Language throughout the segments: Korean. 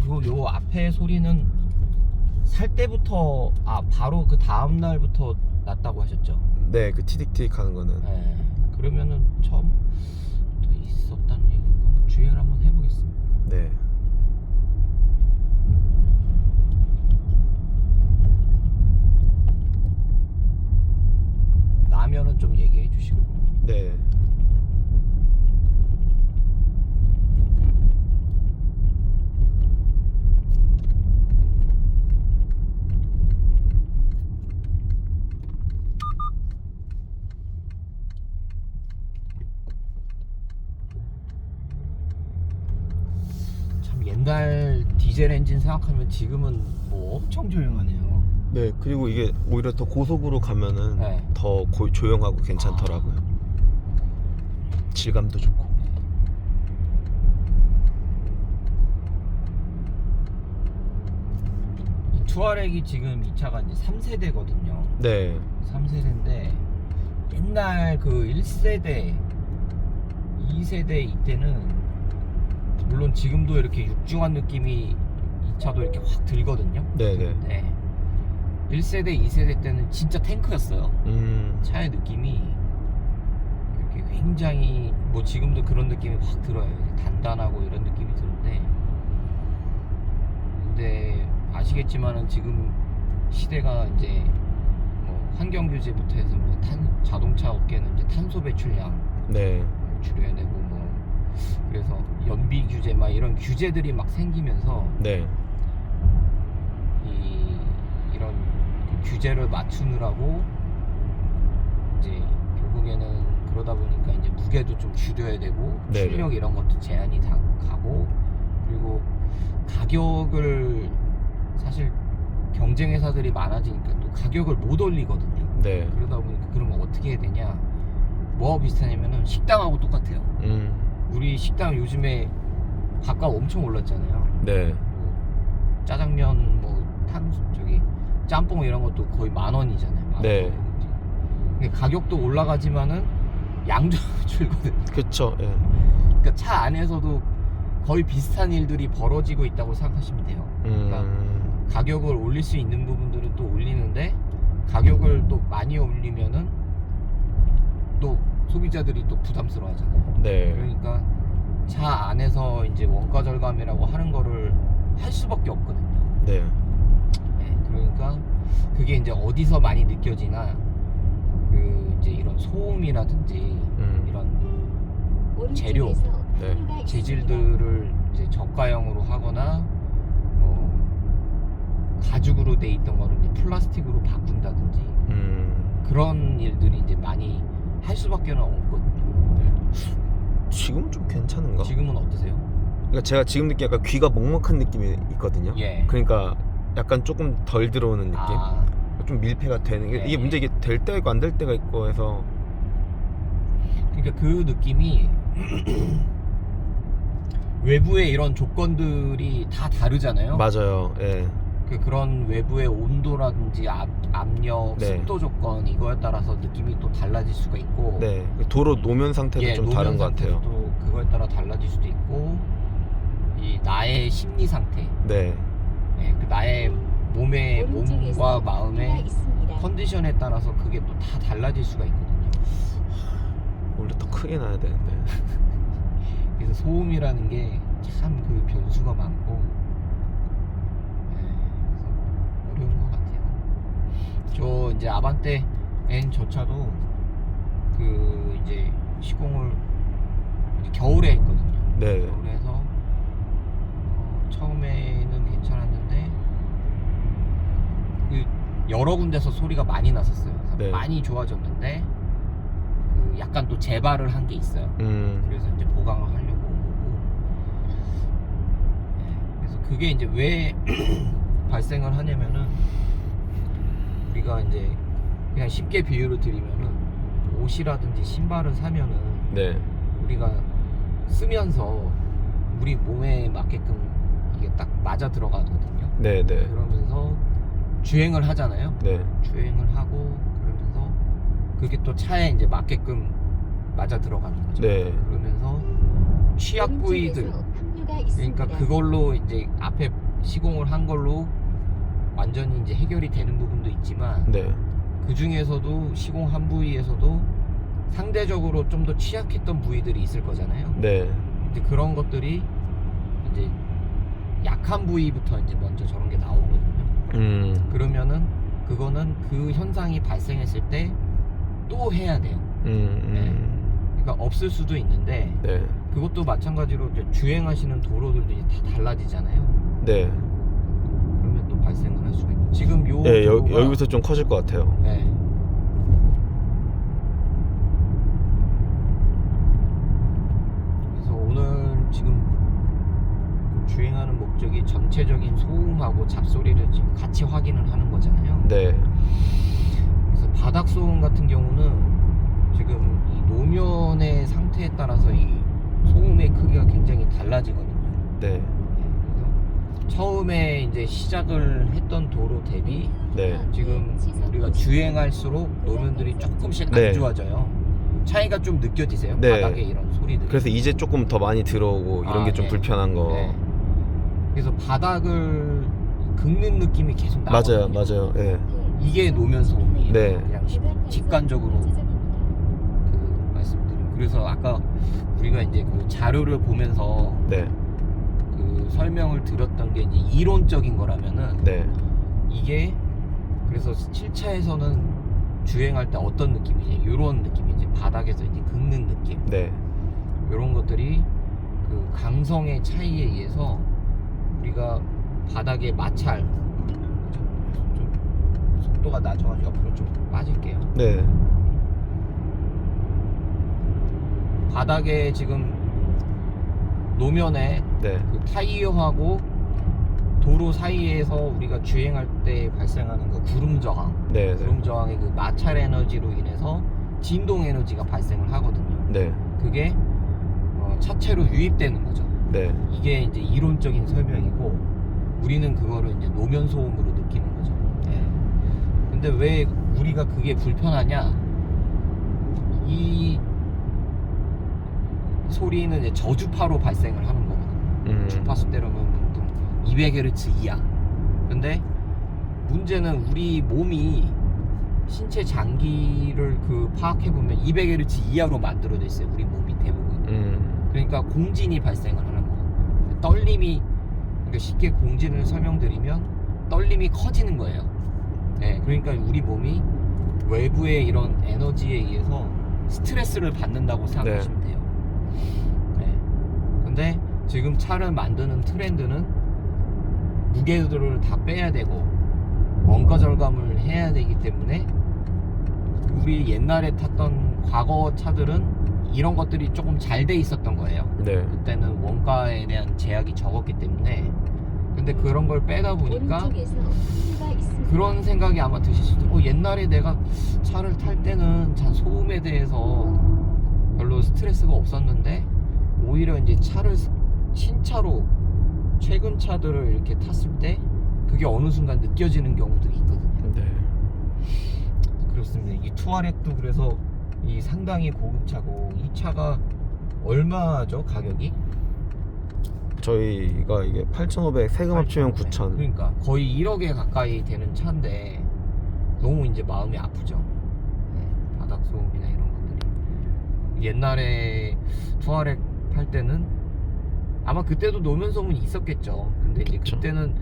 그러면은 요 앞에 소리는 살 때부터 바로 그 다음 날부터 났다고 하셨죠? 네, 그 티릭티릭 하는 거는. 네. 그러면은 처음 또 있었다는 얘기고 주행을 한번 해보겠습니다. 네. 나면은 좀 얘기해 주시고. 네. 참 옛날 디젤 엔진 생각하면 지금은 뭐 엄청 조용하네요. 네, 그리고 이게 오히려 더 고속으로 가면은 네. 더 조용하고 괜찮더라고요. 질감도 좋고. 이 투아렉이 지금 이 차가 이제 3세대거든요. 네. 3세대인데 옛날 그 1세대, 2세대 이때는 물론 지금도 이렇게 육중한 느낌이 이 차도 이렇게 확 들거든요. 네네. 네. 1세대, 2세대 때는 진짜 탱크였어요. 음. 차의 느낌이 이렇게 굉장히 뭐 지금도 그런 느낌이 확 들어요. 단단하고 이런 느낌이 드는데 근데 아시겠지만은 지금 시대가 이제 뭐 환경 규제부터 해서 뭐 자동차 업계는 이제 탄소 배출량 네. 줄여야 되고 뭐 그래서 연비 규제 막 이런 규제들이 막 생기면서 네. 이런 그 규제를 맞추느라고 이제 결국에는 그러다 보니까 이제 무게도 좀 줄여야 되고 네네. 출력 이런 것도 제한이 다 가고 그리고 가격을 사실 경쟁 회사들이 많아지니까 또 가격을 못 올리거든요. 네. 그러다 보니까 그러면 어떻게 해야 되냐? 뭐하고 비슷하냐면은 식당하고 똑같아요. 우리 식당 요즘에 밥값 엄청 올랐잖아요. 네. 뭐 짜장면 뭐 짬뽕 이런 것도 거의 10,000원이잖아요. 네. 가격도 올라가지만은 양도 줄거든요. 그쵸. 예. 그러니까 차 안에서도 거의 비슷한 일들이 벌어지고 있다고 생각하시면 돼요. 그러니까 가격을 올릴 수 있는 부분들은 또 올리는데 가격을 또 많이 올리면은 또 소비자들이 또 부담스러워하잖아요. 네. 그러니까 차 안에서 이제 원가 절감이라고 하는 거를 할 수밖에 없거든요. 네. 네, 그러니까 그게 이제 어디서 많이 느껴지나 그 이제 이런 소음이라든지 이런 재료, 네. 재질들을 이제 저가형으로 하거나 뭐 가죽으로 돼 있던 거를 이제 플라스틱으로 바꾼다든지 그런 일들이 이제 많이 할 수밖에 없거든요. 네. 지금은 좀 괜찮은가? 지금은 어떠세요? 그러니까 제가 지금 느끼 약간 귀가 먹먹한 느낌이 있거든요. 예. 그러니까 약간 조금 덜 들어오는 느낌? 좀 밀폐가 되는 게 예, 이게 문제 이게 될 때가 있고 안 될 때가 있고 해서 그러니까 그 느낌이 외부의 이런 조건들이 다 다르잖아요. 맞아요. 예. 그런 외부의 온도라든지 압력, 네. 습도 조건 이거에 따라서 느낌이 또 달라질 수가 있고 네. 도로 노면 상태도 좀 다른 것 같아요. 또 그거에 따라 달라질 수도 있고 이 나의 심리 상태, 네. 네, 그 나의 몸과 마음의 컨디션에 따라서 그게 또 다 달라질 수가 있거든요. 원래 더 크게 나야 되는데. 그래서 소음이라는 게 참 그 변수가 많고 그래서 어려운 것 같아요. 저 이제 아반떼 N 저 차도 그 이제 시공을 이제 겨울에 했거든요. 네. 겨울에 해서 처음에는 괜찮았는데 그 여러 군데서 소리가 많이 났었어요. 그래서 네. 많이 좋아졌는데 그 약간 또 재발을 한 게 있어요. 그래서 이제 보강을 하려고 온 거고. 네, 그래서 그게 이제 왜 발생을 하냐면은 우리가 이제 그냥 쉽게 비유를 드리면은 옷이라든지 신발을 사면은 네. 우리가 쓰면서 우리 몸에 맞게끔 이게 딱 맞아 들어가거든요. 네, 네. 그러면서 주행을 하잖아요. 네. 주행을 하고 그러면서 그게 또 차에 이제 맞게끔 맞아 들어가는 거죠. 네. 그러면서 취약 부위들 수가 있습니다. 그러니까 그걸로 이제 앞에 시공을 한 걸로 완전히 이제 해결이 되는 부분도 있지만 네. 그 중에서도 시공한 부위에서도 상대적으로 좀 더 취약했던 부위들이 있을 거잖아요. 네. 이제 그런 것들이 이제 약한 부위부터 이제 먼저 저런 게 나오거든요. 그러면은 그거는 그 현상이 발생했을 때 또 해야 돼요. 그러니까 없을 수도 있는데 네. 그것도 마찬가지로 이제 주행하시는 도로들도 이제 다 달라지잖아요. 네. 그러면 또 발생을 할 수가 있고 지금 요 네, 도로가 여기부터 좀 커질 것 같아요. 네. 그래서 오늘 지금 주행하는 목적이 전체적인 소음하고 잡소리를 지금 같이 확인을 하는 거잖아요. 네. 그래서 바닥 소음 같은 경우는 지금 이 노면의 상태에 따라서 이 소음의 크기가 굉장히 달라지거든요. 네. 그래서 처음에 이제 시작을 했던 도로 대비 네. 지금 우리가 주행할수록 노면들이 조금씩 네. 안 좋아져요. 차이가 좀 느껴지세요? 네. 바닥에 이런 소리들이. 그래서 이제 조금 더 많이 들어오고 이런 게 좀 네. 불편한 거. 네. 그래서 바닥을 긁는 느낌이 계속 맞아요, 나거든요. 맞아요. 네. 이게 노면 소음이에요. 네. 그냥 직관적으로 그 말씀드린. 그래서 아까 우리가 이제 그 자료를 보면서 네. 그 설명을 들었던 게 이제 이론적인 거라면은 네. 이게 그래서 7차에서는 주행할 때 어떤 느낌이지? 이런 느낌이지. 바닥에서 이제 긁는 느낌. 네. 이런 것들이 그 강성의 차이에 의해서 우리가 바닥의 마찰 좀 속도가 낮아가지고 앞으로 좀 빠질게요. 네. 바닥에 지금 노면에 네. 그 타이어하고 도로 사이에서 우리가 주행할 때 발생하는 그 구름 저항, 네. 구름 저항의 그 마찰 에너지로 인해서 진동 에너지가 발생을 하거든요. 네. 그게 차체로 유입되는 거죠. 네. 이게 이제 이론적인 설명이고 우리는 그거를 이제 노면 소음으로 느끼는 거죠. 네. 근데 왜 우리가 그게 불편하냐? 이 소리는 이제 저주파로 발생을 하는 거거든요. 주파수 때려면 보통 200Hz 이하. 근데 문제는 우리 몸이 신체 장기를 그 파악해 보면 200Hz 이하로 만들어져 있어요. 우리 몸이 대부분. 그러니까 공진이 발생을 하는 거예요. 떨림이, 그러니까 쉽게 공진을 설명드리면 떨림이 커지는 거예요. 네, 그러니까 우리 몸이 외부의 이런 에너지에 의해서 스트레스를 받는다고 생각하시면 돼요. 네. 근데 지금 차를 만드는 트렌드는 무게들을 다 빼야 되고 원가 절감을 해야 되기 때문에 우리 옛날에 탔던 과거 차들은 이런 것들이 조금 잘 돼 있었던 거예요. 네. 그때는 원가에 대한 제약이 적었기 때문에. 근데 그런 걸 빼다 보니까 그런 생각이 아마 드실 수도 있고, 옛날에 내가 차를 탈 때는 차 소음에 대해서 별로 스트레스가 없었는데 오히려 이제 차를 신차로 최근 차들을 이렇게 탔을 때 그게 어느 순간 느껴지는 경우들이 있거든요. 네. 그렇습니다. 이 투아렉도 그래서 이 상당히 고급차고, 이 차가 얼마죠, 가격이? 저희가 이게 8,500 세금 합치면 9,000. 그러니까 거의 1억에 가까이 되는 차인데 너무 이제 마음이 아프죠. 네, 바닥 소음이나 이런 것들이. 옛날에 투아렉 탈 때는 아마 그때도 노면 소음이 있었겠죠. 근데 이제 그쵸. 그때는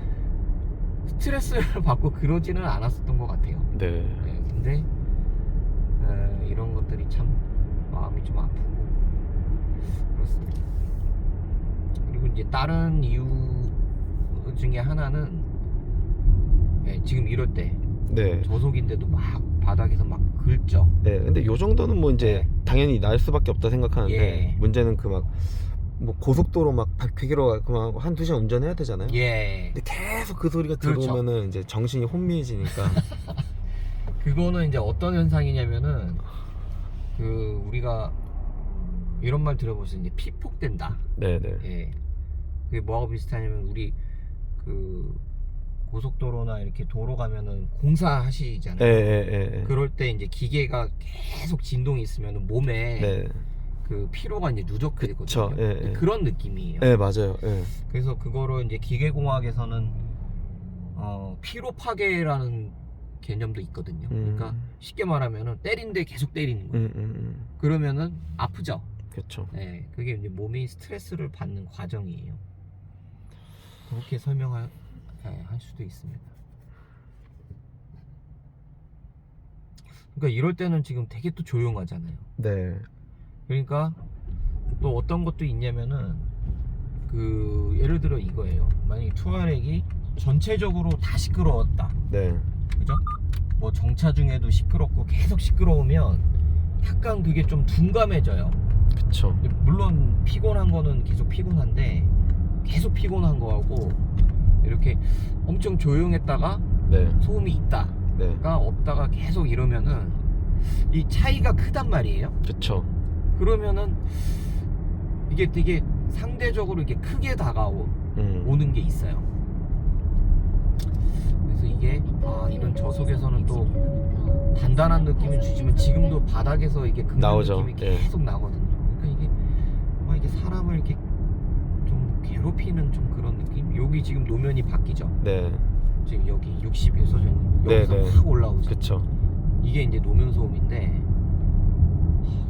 스트레스를 받고 그러지는 않았었던 것 같아요. 네. 네, 근데 이런 것들이 참 마음이 좀 아프고 그렇습니다. 그리고 이제 다른 이유 중에 하나는 지금 이럴 때 네. 저속인데도 막 바닥에서 막 긁죠. 네. 근데 요 정도는 뭐 이제 네. 당연히 날 수밖에 없다 생각하는데 예. 문제는 그 막 뭐 고속도로 막 100km 그만 한 2시간 운전해야 되잖아요. 예. 근데 계속 그 소리가 그렇죠. 들어오면은 이제 정신이 혼미해지니까. 그거는 이제 어떤 현상이냐면은 그 우리가 이런 말 들어보시면 이제 피폭된다. 네네. 예. 그게 뭐하고 비슷하냐면 우리 그 고속도로나 이렇게 도로 가면은 공사하시잖아요. 예. 그럴 때 이제 기계가 계속 진동이 있으면 몸에 네. 그 그 피로가 이제 누적되거든요. 그쵸, 예, 예. 그런 느낌이에요. 네, 맞아요. 예. 그래서 그거를 이제 기계공학에서는 피로 파괴라는 개념도 있거든요. 그러니까 쉽게 말하면은 때린데 계속 때리는 거예요. 그러면은 아프죠. 그렇죠. 네, 그게 이제 몸이 스트레스를 받는 과정이에요. 그렇게 설명할 할 수도 있습니다. 그러니까 이럴 때는 지금 되게 또 조용하잖아요. 네. 그러니까 또 어떤 것도 있냐면은 그 예를 들어 이거예요. 만약에 투아렉이 전체적으로 다 시끄러웠다. 네. 그죠? 뭐 정차 중에도 시끄럽고 계속 시끄러우면 약간 그게 좀 둔감해져요. 그쵸. 물론 피곤한 거는 계속 피곤한데 계속 피곤한 거하고 이렇게 엄청 조용했다가 네. 소음이 있다가 네. 없다가 계속 이러면은 이 차이가 크단 말이에요. 그쵸. 그러면은 이게 되게 상대적으로 이렇게 크게 다가오는 게 있어요. 그래서 이게 이런 저속에서는 또 단단한 느낌을 주지만 지금도 바닥에서 이게 긁는 나오죠. 느낌이 예. 계속 나거든요. 그러니까 이게 사람을 이렇게 좀 괴롭히는 좀 그런 느낌? 여기 지금 노면이 바뀌죠. 네. 지금 여기 60이 써져 있는 네, 여기서 네. 확 올라오죠. 그쵸. 이게 이제 노면 소음인데,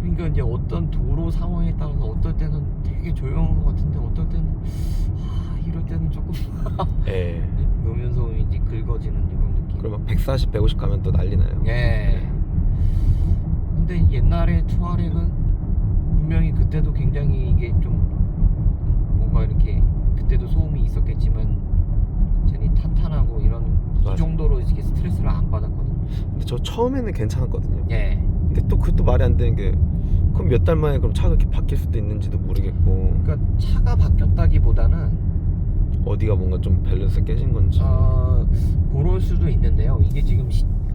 그러니까 이제 어떤 도로 상황에 따라서 어떨 때는 되게 조용한 것 같은데 어떨 때는 이럴 때는 조금 예. 노면 소음인지 긁어지는 이런 느낌. 그리고 막 140, 150 가면 또 난리 나요. 예. 근데 옛날에 투아렉은 분명히 그때도 굉장히 이게 좀 뭔가 이렇게 그때도 소음이 있었겠지만 쟤니 탄탄하고 이런 맞아. 이 정도로 이렇게 스트레스를 안 받았거든요. 근데 저 처음에는 괜찮았거든요. 예. 근데 또 그것도 말이 안 되는 게 그럼 몇 달 만에 그럼 차가 이렇게 바뀔 수도 있는지도 모르겠고 그러니까 차가 바뀌었다기보다는 어디가 뭔가 좀 밸런스 깨진 건지. 그럴 수도 있는데요. 이게 지금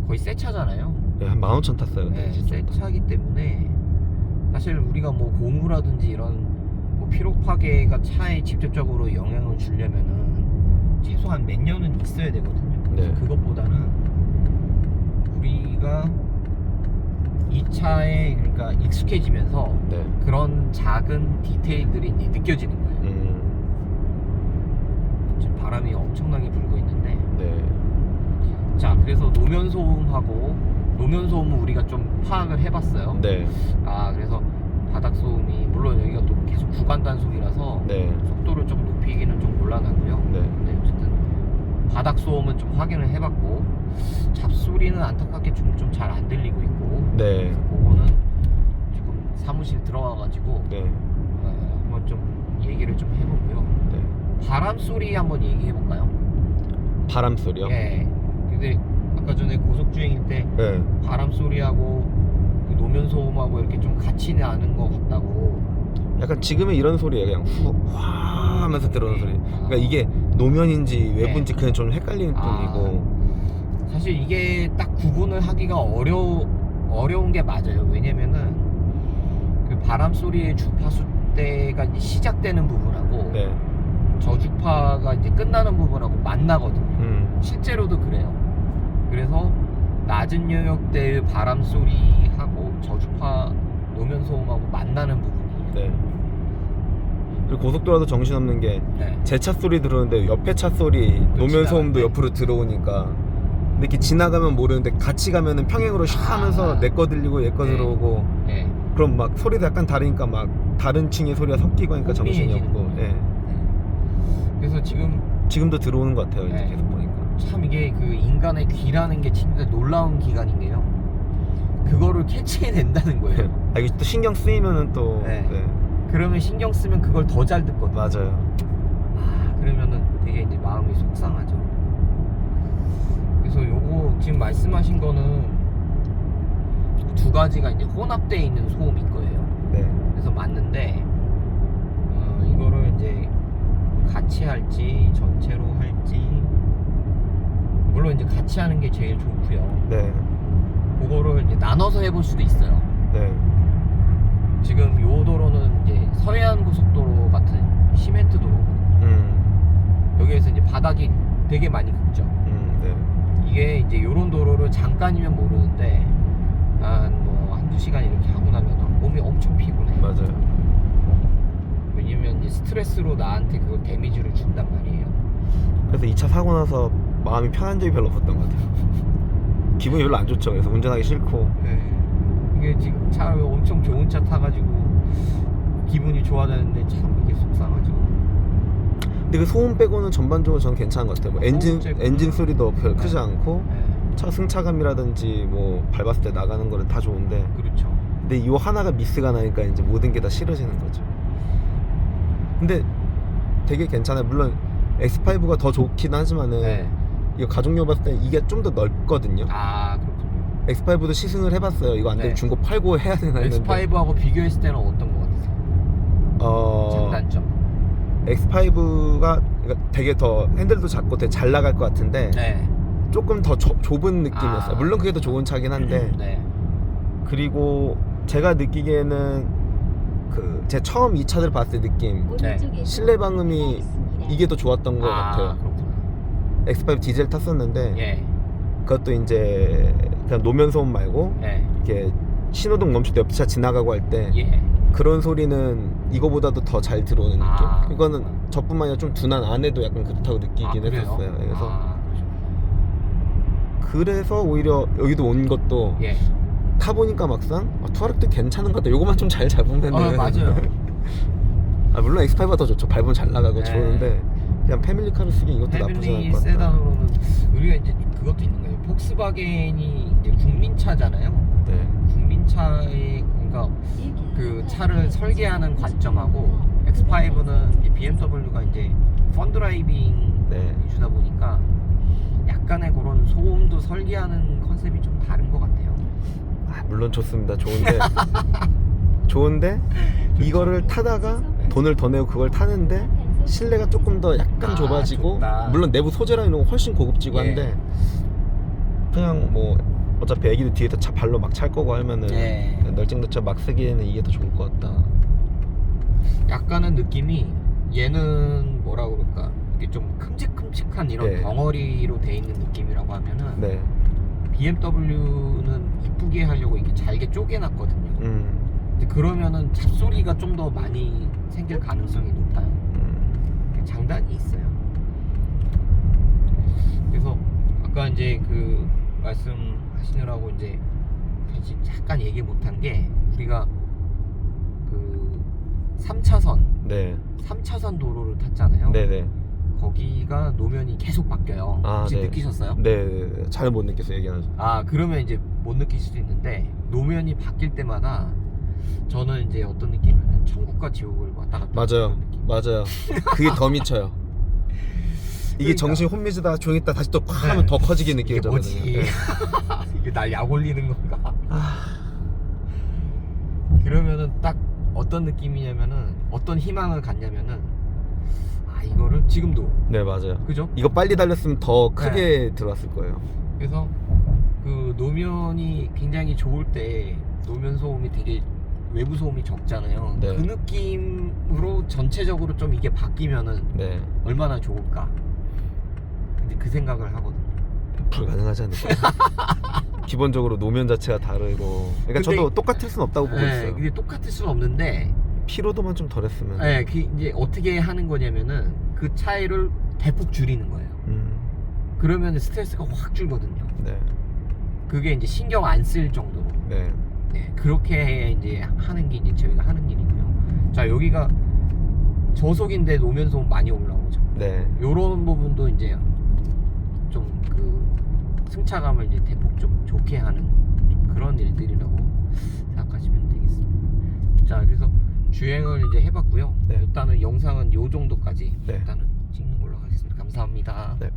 거의 새 차잖아요. 네, 한 15,000 탔어요. 네, 진짜. 새 차기 때문에 사실 우리가 뭐 고무라든지 이런 뭐 피로 파괴가 차에 직접적으로 영향을 주려면은 최소한 몇 년은 있어야 되거든요. 네. 그것보다는 우리가 이 차에 그러니까 익숙해지면서 네. 그런 작은 디테일들이 이제 느껴지는 거예요. 지금 바람이 엄청나게 불고 있는데, 네. 자, 그래서 노면 소음은 우리가 좀 파악을 해봤어요. 네. 그래서 바닥 소음이 물론 여기가 또 계속 구간 단속이라서 네. 속도를 좀 높이기는 좀 곤란하고요. 네. 근데 어쨌든 바닥 소음은 좀 확인을 해봤고 잡소리는 안타깝게 좀 잘 안 들리고 있고. 네. 그래서 그거는 지금 사무실 들어와가지고 네. 한번 좀 얘기를 좀 해보고요. 네. 바람 소리 한번 얘기해볼까요? 바람 소리요? 예. 근데 아까 전에 고속주행일 때 네. 바람 소리하고 그 노면 소음하고 이렇게 좀 같이 나는 것 같다고. 약간 지금의 이런 소리예요. 그냥 후 하면서 들어오는 소리. 그러니까 이게 노면인지 외부인지 그냥 좀 헷갈리는 뿐이고. 사실 이게 딱 구분을 하기가 어려운 게 맞아요. 왜냐면은 그 바람 소리의 주파수대가 이제 시작되는 부분하고 네. 저주파가 이제 끝나는 부분하고 만나거든요. 실제로도 그래요. 그래서 낮은 영역대의 바람 소리하고 저주파 노면 소음하고 만나는 부분이에요. 네. 그리고 고속도로도 정신없는 게 제 차 소리 들어오는데 옆에 차 소리 노면 소음도 옆으로 들어오니까 근데 이렇게 지나가면 모르는데 같이 가면은 평행으로 샥 하면서 내 거 들리고 얘 거 들어오고. 네. 그럼 막 소리도 약간 다르니까 막 다른 층의 소리가 섞이고 하니까 정신이 없고. 네. 그래서 지금도 들어오는 것 같아요. 이제 계속 보니까. 참 이게 그 인간의 귀라는 게 진짜 놀라운 기관인 게요. 그거를 캐치해낸다는 거예요. 이게 또 신경 쓰이면은 또. 네. 그러면 신경 쓰면 그걸 더 잘 듣거든요. 맞아요. 그러면은 되게 이제 마음이 속상하죠. 그래서 요거 지금 말씀하신 거는 두 가지가 이제 혼합되어 있는 소음일 거예요. 네. 그래서 맞는데 이거를 이제 같이 할지 전체로 할지 물론 이제 같이 하는 게 제일 좋고요. 네. 그거를 이제 나눠서 해볼 수도 있어요. 네. 지금 요 도로는 이제 서해안 고속도로 같은 시멘트 도로거든요. 여기에서 이제 바닥이 되게 많이 긁죠. 네. 이게 이제 요런 도로를 잠깐이면 모르는데 한 뭐 한두 시간 이렇게 하고 나면은 몸이 엄청 피곤해. 맞아요. 왜냐면 이제 스트레스로 나한테 그걸 데미지를 준단 말이에요. 그래서 2차 사고 나서 마음이 편한 적이 별로 없었던 것 같아요. 기분이 별로 안 좋죠. 그래서 운전하기 싫고. 네. 이게 지금 차 엄청 좋은 차 타가지고 기분이 좋아졌는데 참 이게 속상하죠. 근데 그 소음 빼고는 전반적으로 저는 괜찮은 것 같아요. 뭐 엔진 소리도 별 크지 네. 않고 네. 차 승차감이라든지 뭐 밟았을 때 나가는 거는 다 좋은데, 그렇죠. 근데 이 하나가 미스가 나니까 이제 모든 게 다 싫어지는 거죠. 근데 되게 괜찮아요. 물론 X5가 더 좋긴 하지만은 네. 이거 가족용 봤을 때 이게 좀 더 넓거든요. 아 그렇군요. X5도 시승을 해봤어요. 이거 안 되면 네. 중고 팔고 해야 되나 했는데 X5하고 비교했을 때는 어떤 것 같으세요? 장단점. X5가 되게 더 핸들도 작고 되게 잘 나갈 것 같은데 네. 조금 더 좁은 느낌이었어요. 아. 물론 그게 더 좋은 차긴 한데 네. 그리고 제가 느끼기에는 그 제 처음 이 차들 봤을 때 느낌, 네. 실내 방음이 이게 더 좋았던 것 아, 같아요. 그렇구나. X5 디젤 탔었는데 예. 그것도 이제 그냥 노면 소음 말고 예. 이렇게 신호등 멈출 때 옆 차 지나가고 할 때 예. 그런 소리는 이거보다도 더 잘 들어오는 느낌. 아, 이거는 그렇구나. 저뿐만 아니라 좀 둔한 안에도 약간 그렇다고 느끼긴 그래요? 했었어요. 그래서 아, 그래서 오히려 여기도 온 것도 예. 타보니까 막상 터렉도 괜찮은 것 같다. 요거만 좀 잘 잡으면 맞아요. 물론 X5가 더 좋죠. 밟으면 잘 나가고 네. 좋은데 그냥 패밀리카로 쓰기 이것도 나쁘지 않을 패밀리 것 같다. 세단으로는 우리가 이제 그것도 있는 거예요. 폭스바겐이 이제 국민차잖아요. 네. 국민차의 그러니까 그 차를 설계하는 관점하고 X5는 이제 BMW가 이제 펀드라이빙 네. 위주다 보니까 약간의 그런 소음도 설계하는 컨셉이 좀 다른 것 같아요. 물론 좋습니다. 좋은데 이거를 타다가 네. 돈을 더 내고 그걸 타는데 실내가 조금 더 약간 좁아지고 좋다. 물론 내부 소재랑 이런 거 훨씬 고급지고 예. 한데 그냥 뭐 어차피 애기도 뒤에서 차 발로 막 찰 거고 하면은 예. 그냥 널찍널찍 막 쓰기에는 이게 더 좋을 것 같다. 약간은 약간은 느낌이 얘는 뭐라 그럴까 이게 좀 큼직큼직한 이런 네. 덩어리로 돼 있는 느낌이라고 하면은 네. BMW는 이쁘게 하려고 이게 잘게 쪼개놨거든요. 근데 그러면은 잡소리가 좀 더 많이 생길 가능성이 높아요. 장단이 있어요. 그래서 아까 이제 그 말씀하시느라고 이제 사실 잠깐 얘기 못한 게 우리가 그 3차선 네. 3차선 도로를 탔잖아요. 네네. 거기가 노면이 계속 바뀌어요. 혹시 네. 느끼셨어요? 네. 잘 못 느꼈어요. 얘기하면서. 그러면 이제 못 느낄 수도 있는데 노면이 바뀔 때마다 저는 이제 어떤 느낌이냐면 천국과 지옥을 왔다 갔다 맞아요. 하는 느낌. 맞아요. 그게 더 미쳐요. 이게 그러니까. 정신이 혼미지다 조용히 있다 다시 또 콱 네. 하면 더 커지게 이게 느껴지거든요. 뭐지? 네. 이게 날 약 올리는 건가? 아, 그러면은 딱 어떤 느낌이냐면은 어떤 희망을 갖냐면은 이거를 지금도 네 맞아요. 그죠? 이거 빨리 달렸으면 더 크게 들어왔을 거예요. 그래서 그 노면이 굉장히 좋을 때 노면 소음이 되게 외부 소음이 적잖아요. 네. 그 느낌으로 전체적으로 좀 이게 바뀌면은 네. 얼마나 좋을까. 근데 그 생각을 하거든요. 불가능하지 않을까. 기본적으로 노면 자체가 다르고. 그러니까 근데 저도 똑같을 순 없다고 보고 있어요. 근데 똑같을 수는 없는데 피로도만 좀 덜했으면. 네, 그 이제 어떻게 하는 거냐면은 그 차이를 대폭 줄이는 거예요. 그러면 스트레스가 확 줄거든요. 네. 그게 이제 신경 안 쓸 정도로. 네. 네, 그렇게 이제 하는 게 이제 저희가 하는 일이고요. 자, 여기가 저속인데 노면 소음 많이 올라오죠. 네. 요런 부분도 이제 좀 그 승차감을 이제 대폭 좀 좋게 하는 좀 그런 일들이라고 생각하시면 되겠습니다. 자, 그래서 주행을 이제 해봤고요. 네. 일단은 영상은 요 정도까지 네. 일단은 찍는 걸로 하겠습니다. 감사합니다. 네.